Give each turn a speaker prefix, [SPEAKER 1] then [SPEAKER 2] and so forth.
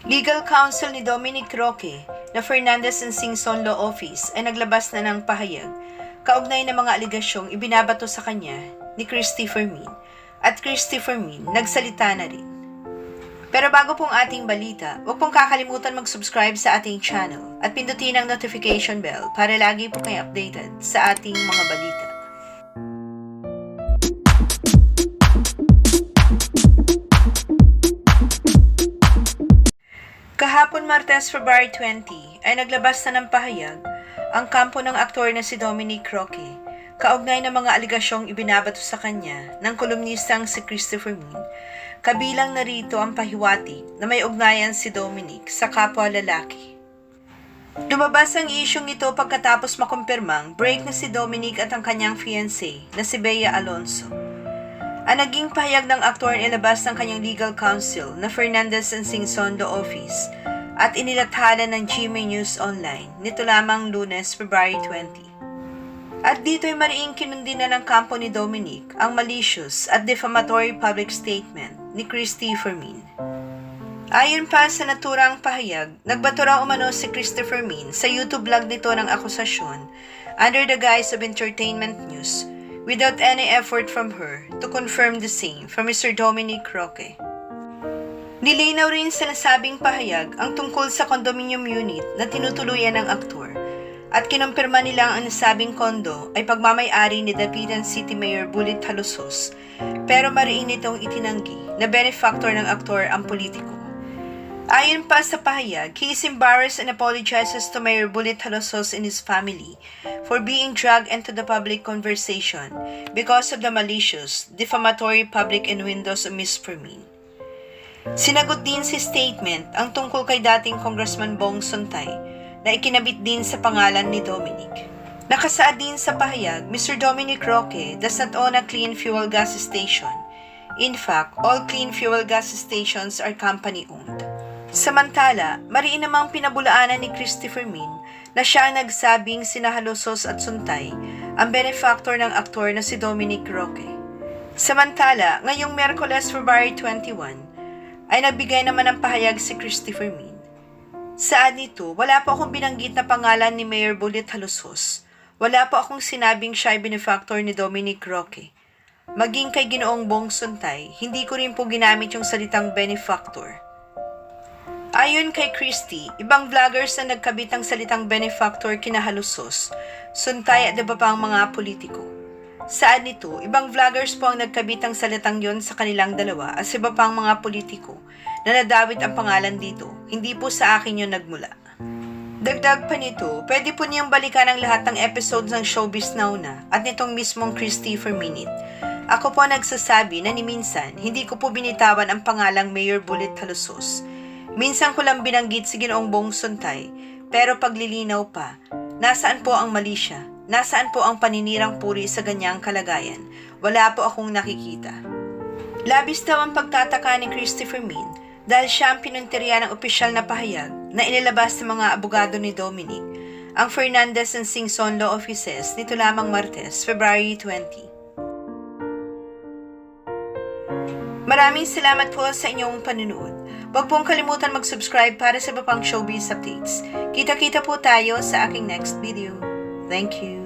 [SPEAKER 1] Legal counsel ni Dominic Roque na Fernandez and Singson Law Office ay naglabas na ng pahayag kaugnay ng mga aligasyong ibinabato sa kanya ni Christy Fermin at Christy Fermin nagsalita na rin. Pero bago pong ating balita, huwag pong kakalimutan mag-subscribe sa ating channel at pindutin ang notification bell para lagi po kayo updated sa ating mga balita. Kahapon Martes, February 20, ay naglabas na ng pahayag ang kampo ng aktor na si Dominic Roque kaugnay ng mga aligasyong ibinabato sa kanya ng kolumnistang si Christopher Min, kabilang na rito ang pahiwatig na may ugnayan si Dominic sa kapwa lalaki. Lumabas ang isyong ito pagkatapos makumpirmang break na si Dominic at ang kanyang fiancé na si Bea Alonso. Ang naging pahayag ng aktor ay ilabas ng kanyang legal counsel na Fernandez and Singson Law Office at inilathala ng GMA News Online nito lamang Lunes, February 20. At dito ay mariing kinundi na ng kampo ni Dominic ang malicious at defamatory public statement ni Christy Fermin. Ayon pa sa naturang pahayag, nagbato raw umano si Christopher Min sa YouTube vlog nito ng akusasyon under the guise of entertainment news without any effort from her to confirm the same from Mr. Dominic Roque. Nilinaw rin sa nasabing pahayag ang tungkol sa condominium unit na tinutuluyan ng aktor at kinumpirma nila ang nasabing kondo ay pagmamay-ari ni Dapitan City Mayor Bullit Halusos pero mariin nitong itinanggi na benefactor ng aktor ang politiko. Ayon pa sa pahayag, he is embarrassed and apologizes to Mayor Bullit Halusos and his family for being dragged into the public conversation because of the malicious, defamatory public innuendos of Ms. Fermin. Sinagot din si statement ang tungkol kay dating Congressman Bong Sontay na ikinabit din sa pangalan ni Dominic. Nakasaad din sa pahayag, Mr. Dominic Roque does not own a clean fuel gas station. In fact, all clean fuel gas stations are company-owned. Samantala, mariin namang pinabulaanan ni Christy Fermin na siya ang nagsabing sina Halusos at Suntay ang benefactor ng aktor na si Dominic Roque. Samantala, ngayong Miyerkules, February 21, ay nagbigay naman ng pahayag si Christy Fermin. Saan nito, wala po akong binanggit na pangalan ni Mayor Bullit Halusos. Wala po akong sinabing siya ay benefactor ni Dominic Roque. Maging kay Ginoong Bong Suntay, hindi ko rin po ginamit yung salitang benefactor. Ayon kay Christy, ibang vloggers na nagkabit ang salitang benefactor kina Halusos, Suntay at iba pang mga politiko. Saan nito, ibang vloggers po ang nagkabit ang salitang yon sa kanilang dalawa at iba pang mga politiko na nadawit ang pangalan dito, hindi po sa akin yon nagmula. Dagdag pa nito, pwede po niyang balikan ang lahat ng episodes ng Showbiz Now na at nitong mismong Christy Fermin. Ako po nagsasabi na ni minsan, hindi ko po binitawan ang pangalang Mayor Bullit Halusos. Minsan ko lang binanggit si Ginoong Bong Sontay, pero paglilinaw pa, nasaan po ang mali siya? Nasaan po ang paninirang puri sa ganyang kalagayan? Wala po akong nakikita. Labis daw ang pagtataka ni Christy Fermin dahil siya ang pinuntirya ng opisyal na pahayag na inilabas ng mga abogado ni Dominic, ang Fernandez and Singson Law Offices nito lamang Martes, February 20. Maraming salamat po sa inyong panunood. Huwag pong kalimutan mag-subscribe para sa iba pang showbiz updates. Kita-kita po tayo sa aking next video. Thank you.